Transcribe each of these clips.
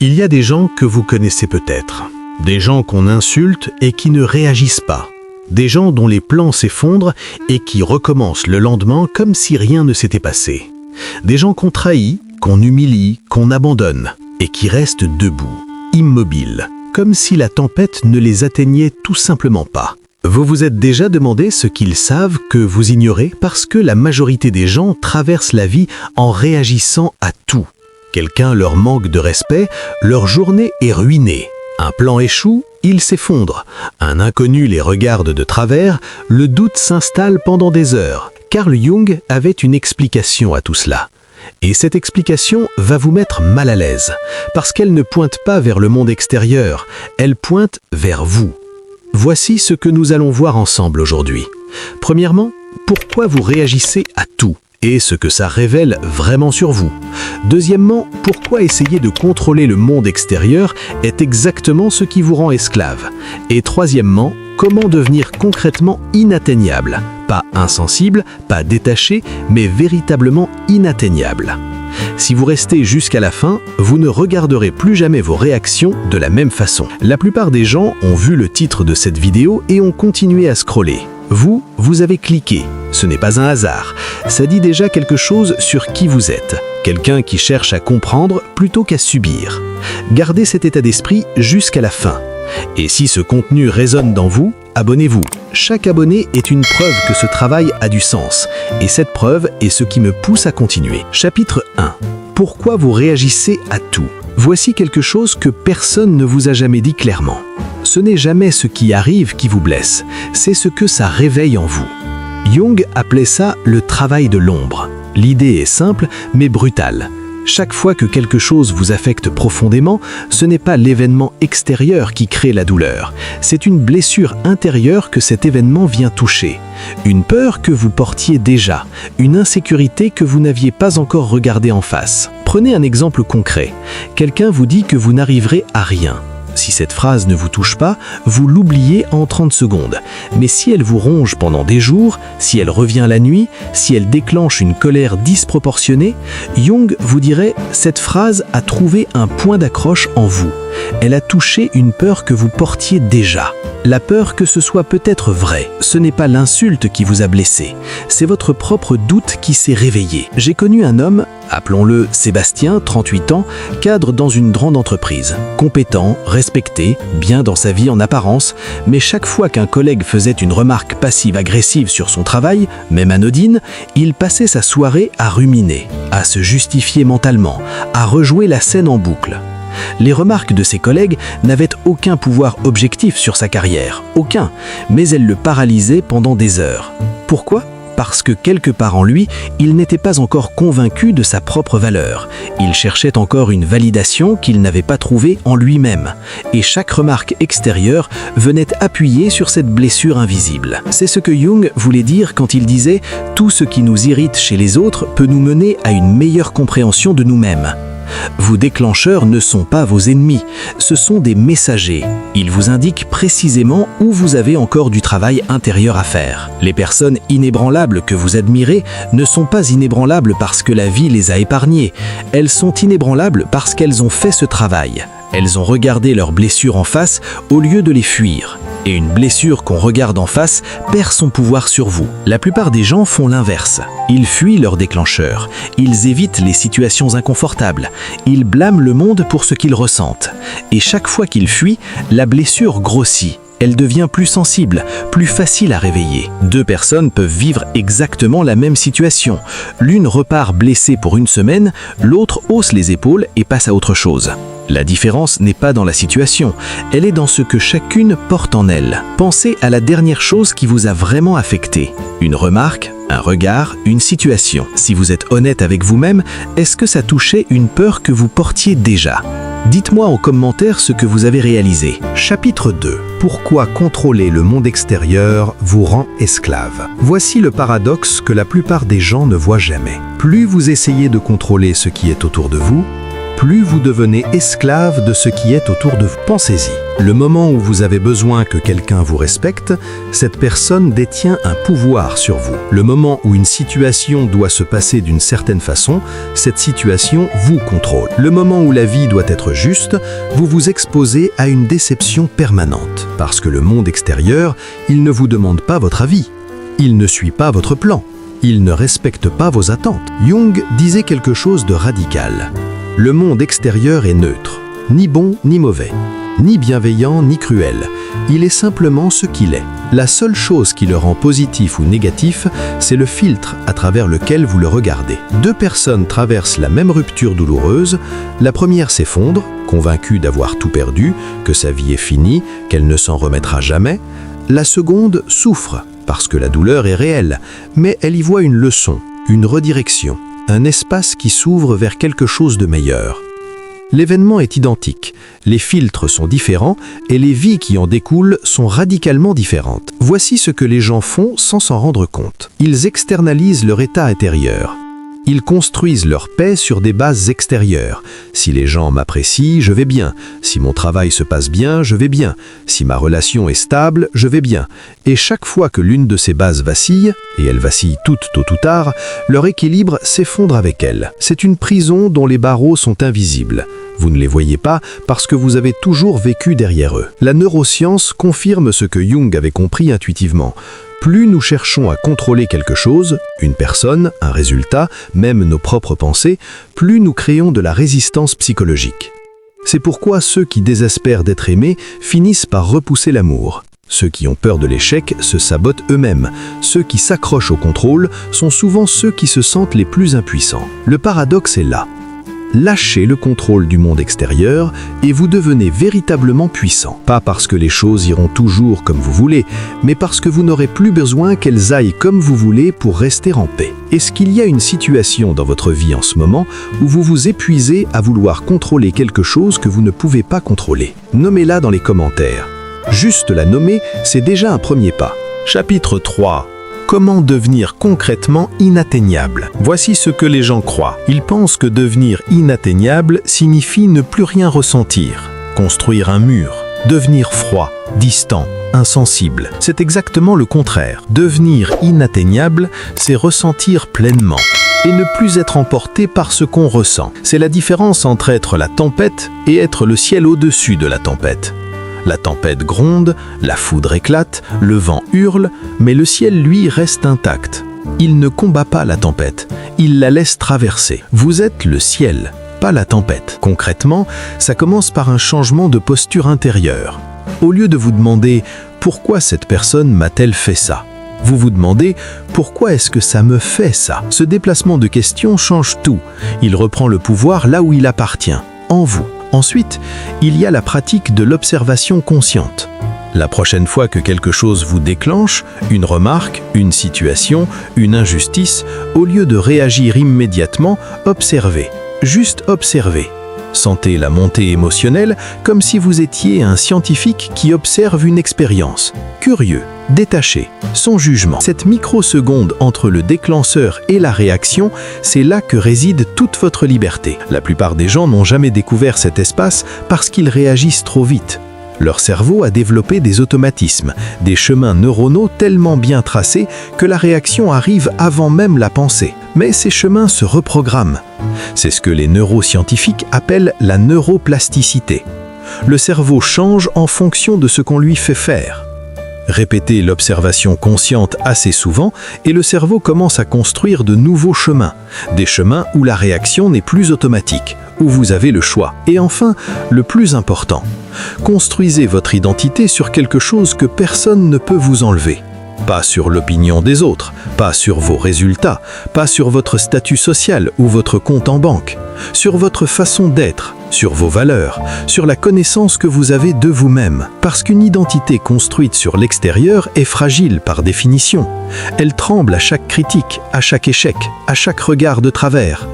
Il y a des gens que vous connaissez peut-être. Des gens qu'on insulte et qui ne réagissent pas. Des gens dont les plans s'effondrent et qui recommencent le lendemain comme si rien ne s'était passé. Des gens qu'on trahit, qu'on humilie, qu'on abandonne et qui restent debout, immobiles, comme si la tempête ne les atteignait tout simplement pas. Vous vous êtes déjà demandé ce qu'ils savent que vous ignorez parce que la majorité des gens traversent la vie en réagissant à tout. Quelqu'un leur manque de respect, leur journée est ruinée. Un plan échoue, ils s'effondrent. Un inconnu les regarde de travers, le doute s'installe pendant des heures. Carl Jung avait une explication à tout cela. Et cette explication va vous mettre mal à l'aise, parce qu'elle ne pointe pas vers le monde extérieur, elle pointe vers vous. Voici ce que nous allons voir ensemble aujourd'hui. Premièrement, pourquoi vous réagissez à tout et ce que ça révèle vraiment sur vous. Deuxièmement, pourquoi essayer de contrôler le monde extérieur est exactement ce qui vous rend esclave. Et troisièmement, comment devenir concrètement inatteignable. Pas insensible, pas détaché, mais véritablement inatteignable. Si vous restez jusqu'à la fin, vous ne regarderez plus jamais vos réactions de la même façon. La plupart des gens ont vu le titre de cette vidéo et ont continué à scroller. Vous avez cliqué. Ce n'est pas un hasard. Ça dit déjà quelque chose sur qui vous êtes. Quelqu'un qui cherche à comprendre plutôt qu'à subir. Gardez cet état d'esprit jusqu'à la fin. Et si ce contenu résonne dans vous, abonnez-vous. Chaque abonné est une preuve que ce travail a du sens. Et cette preuve est ce qui me pousse à continuer. Chapitre 1. Pourquoi vous réagissez à tout? Voici quelque chose que personne ne vous a jamais dit clairement. Ce n'est jamais ce qui arrive qui vous blesse, c'est ce que ça réveille en vous. Jung appelait ça le travail de l'ombre. L'idée est simple mais brutale. Chaque fois que quelque chose vous affecte profondément, ce n'est pas l'événement extérieur qui crée la douleur. C'est une blessure intérieure que cet événement vient toucher. Une peur que vous portiez déjà, une insécurité que vous n'aviez pas encore regardée en face. Prenez un exemple concret. Quelqu'un vous dit que vous n'arriverez à rien. Si cette phrase ne vous touche pas, vous l'oubliez en 30 secondes. Mais si elle vous ronge pendant des jours, si elle revient la nuit, si elle déclenche une colère disproportionnée, Jung vous dirait « cette phrase a trouvé un point d'accroche en vous ». Elle a touché une peur que vous portiez déjà. La peur que ce soit peut-être vrai. Ce n'est pas l'insulte qui vous a blessé. C'est votre propre doute qui s'est réveillé. J'ai connu un homme, appelons-le Sébastien, 38 ans, cadre dans une grande entreprise. Compétent, respecté, bien dans sa vie en apparence, mais chaque fois qu'un collègue faisait une remarque passive-agressive sur son travail, même anodine, il passait sa soirée à ruminer, à se justifier mentalement, à rejouer la scène en boucle. Les remarques de ses collègues n'avaient aucun pouvoir objectif sur sa carrière, aucun, mais elles le paralysaient pendant des heures. Pourquoi ? Parce que quelque part en lui, il n'était pas encore convaincu de sa propre valeur. Il cherchait encore une validation qu'il n'avait pas trouvée en lui-même. Et chaque remarque extérieure venait appuyer sur cette blessure invisible. C'est ce que Jung voulait dire quand il disait « Tout ce qui nous irrite chez les autres peut nous mener à une meilleure compréhension de nous-mêmes ». Vos déclencheurs ne sont pas vos ennemis, ce sont des messagers. Ils vous indiquent précisément où vous avez encore du travail intérieur à faire. Les personnes inébranlables que vous admirez ne sont pas inébranlables parce que la vie les a épargnées. Elles sont inébranlables parce qu'elles ont fait ce travail. Elles ont regardé leurs blessures en face au lieu de les fuir. Et une blessure qu'on regarde en face perd son pouvoir sur vous. La plupart des gens font l'inverse. Ils fuient leurs déclencheurs. Ils évitent les situations inconfortables. Ils blâment le monde pour ce qu'ils ressentent. Et chaque fois qu'ils fuient, la blessure grossit. Elle devient plus sensible, plus facile à réveiller. Deux personnes peuvent vivre exactement la même situation. L'une repart blessée pour une semaine, l'autre hausse les épaules et passe à autre chose. La différence n'est pas dans la situation, elle est dans ce que chacune porte en elle. Pensez à la dernière chose qui vous a vraiment affecté. Une remarque, un regard, une situation. Si vous êtes honnête avec vous-même, est-ce que ça touchait une peur que vous portiez déjà ? Dites-moi en commentaire ce que vous avez réalisé. Chapitre 2. Pourquoi contrôler le monde extérieur vous rend esclave? Voici le paradoxe que la plupart des gens ne voient jamais. Plus vous essayez de contrôler ce qui est autour de vous, plus vous devenez esclave de ce qui est autour de vous. Pensez-y. Le moment où vous avez besoin que quelqu'un vous respecte, cette personne détient un pouvoir sur vous. Le moment où une situation doit se passer d'une certaine façon, cette situation vous contrôle. Le moment où la vie doit être juste, vous vous exposez à une déception permanente. Parce que le monde extérieur, il ne vous demande pas votre avis. Il ne suit pas votre plan. Il ne respecte pas vos attentes. Jung disait quelque chose de radical. Le monde extérieur est neutre, ni bon ni mauvais, ni bienveillant ni cruel. Il est simplement ce qu'il est. La seule chose qui le rend positif ou négatif, c'est le filtre à travers lequel vous le regardez. Deux personnes traversent la même rupture douloureuse. La première s'effondre, convaincue d'avoir tout perdu, que sa vie est finie, qu'elle ne s'en remettra jamais. La seconde souffre, parce que la douleur est réelle, mais elle y voit une leçon, une redirection, un espace qui s'ouvre vers quelque chose de meilleur. L'événement est identique, les filtres sont différents et les vies qui en découlent sont radicalement différentes. Voici ce que les gens font sans s'en rendre compte. Ils externalisent leur état intérieur. Ils construisent leur paix sur des bases extérieures. Si les gens m'apprécient, je vais bien. Si mon travail se passe bien, je vais bien. Si ma relation est stable, je vais bien. Et chaque fois que l'une de ces bases vacille, et elles vacillent toutes tôt ou tard, leur équilibre s'effondre avec elle. C'est une prison dont les barreaux sont invisibles. Vous ne les voyez pas parce que vous avez toujours vécu derrière eux. La neuroscience confirme ce que Jung avait compris intuitivement. Plus nous cherchons à contrôler quelque chose, une personne, un résultat, même nos propres pensées, plus nous créons de la résistance psychologique. C'est pourquoi ceux qui désespèrent d'être aimés finissent par repousser l'amour. Ceux qui ont peur de l'échec se sabotent eux-mêmes. Ceux qui s'accrochent au contrôle sont souvent ceux qui se sentent les plus impuissants. Le paradoxe est là. Lâchez le contrôle du monde extérieur et vous devenez véritablement puissant. Pas parce que les choses iront toujours comme vous voulez, mais parce que vous n'aurez plus besoin qu'elles aillent comme vous voulez pour rester en paix. Est-ce qu'il y a une situation dans votre vie en ce moment où vous vous épuisez à vouloir contrôler quelque chose que vous ne pouvez pas contrôler? Nommez-la dans les commentaires. Juste la nommer, c'est déjà un premier pas. Chapitre 3. Comment devenir concrètement inatteignable? Voici ce que les gens croient. Ils pensent que devenir inatteignable signifie ne plus rien ressentir, construire un mur, devenir froid, distant, insensible. C'est exactement le contraire. Devenir inatteignable, c'est ressentir pleinement et ne plus être emporté par ce qu'on ressent. C'est la différence entre être la tempête et être le ciel au-dessus de la tempête. La tempête gronde, la foudre éclate, le vent hurle, mais le ciel, lui, reste intact. Il ne combat pas la tempête, il la laisse traverser. Vous êtes le ciel, pas la tempête. Concrètement, ça commence par un changement de posture intérieure. Au lieu de vous demander « Pourquoi cette personne m'a-t-elle fait ça ?», vous vous demandez « Pourquoi est-ce que ça me fait ça ?» Ce déplacement de question change tout. Il reprend le pouvoir là où il appartient, en vous. Ensuite, il y a la pratique de l'observation consciente. La prochaine fois que quelque chose vous déclenche, une remarque, une situation, une injustice, au lieu de réagir immédiatement, observez. Juste observez. Sentez la montée émotionnelle comme si vous étiez un scientifique qui observe une expérience. Curieux, détaché, sans jugement. Cette microseconde entre le déclencheur et la réaction, c'est là que réside toute votre liberté. La plupart des gens n'ont jamais découvert cet espace parce qu'ils réagissent trop vite. Leur cerveau a développé des automatismes, des chemins neuronaux tellement bien tracés que la réaction arrive avant même la pensée. Mais ces chemins se reprogramment. C'est ce que les neuroscientifiques appellent la neuroplasticité. Le cerveau change en fonction de ce qu'on lui fait faire. Répétez l'observation consciente assez souvent et le cerveau commence à construire de nouveaux chemins. Des chemins où la réaction n'est plus automatique, où vous avez le choix. Et enfin, le plus important, construisez votre identité sur quelque chose que personne ne peut vous enlever. Pas sur l'opinion des autres, pas sur vos résultats, pas sur votre statut social ou votre compte en banque, sur votre façon d'être, sur vos valeurs, sur la connaissance que vous avez de vous-même. Parce qu'une identité construite sur l'extérieur est fragile par définition. Elle tremble à chaque critique, à chaque échec, à chaque regard de travers.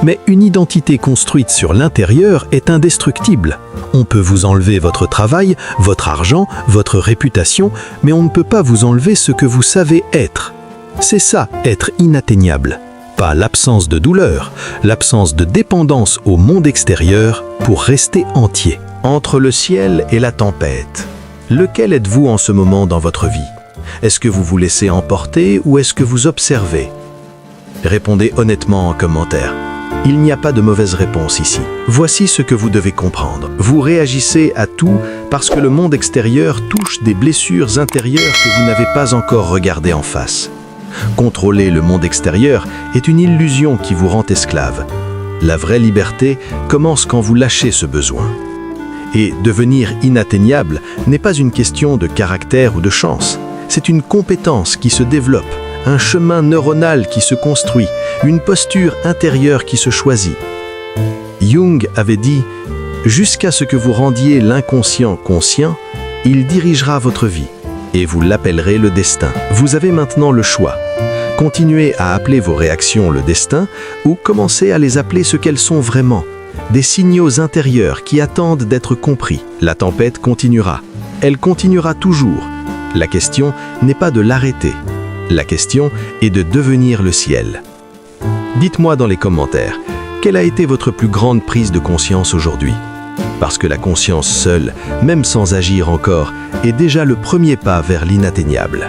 Mais une identité construite sur l'intérieur est indestructible. On peut vous enlever votre travail, votre argent, votre réputation, mais on ne peut pas vous enlever ce que vous savez être. C'est ça, être inatteignable. pas l'absence de douleur, l'absence de dépendance au monde extérieur pour rester entier. Entre le ciel et la tempête, lequel êtes-vous en ce moment dans votre vie? Est-ce que vous vous laissez emporter ou est-ce que vous observez? Répondez honnêtement en commentaire. Il n'y a pas de mauvaise réponse ici. Voici ce que vous devez comprendre. Vous réagissez à tout parce que le monde extérieur touche des blessures intérieures que vous n'avez pas encore regardées en face. Contrôler le monde extérieur est une illusion qui vous rend esclave. La vraie liberté commence quand vous lâchez ce besoin. Et devenir inatteignable n'est pas une question de caractère ou de chance. C'est une compétence qui se développe, un chemin neuronal qui se construit, une posture intérieure qui se choisit. Jung avait dit « Jusqu'à ce que vous rendiez l'inconscient conscient, il dirigera votre vie, et vous l'appellerez le destin. » Vous avez maintenant le choix. Continuez à appeler vos réactions le destin ou commencez à les appeler ce qu'elles sont vraiment, des signaux intérieurs qui attendent d'être compris. La tempête continuera. Elle continuera toujours. La question n'est pas de l'arrêter. La question est de devenir le ciel. Dites-moi dans les commentaires, quelle a été votre plus grande prise de conscience aujourd'hui? Parce que la conscience seule, même sans agir encore, est déjà le premier pas vers l'inatteignable.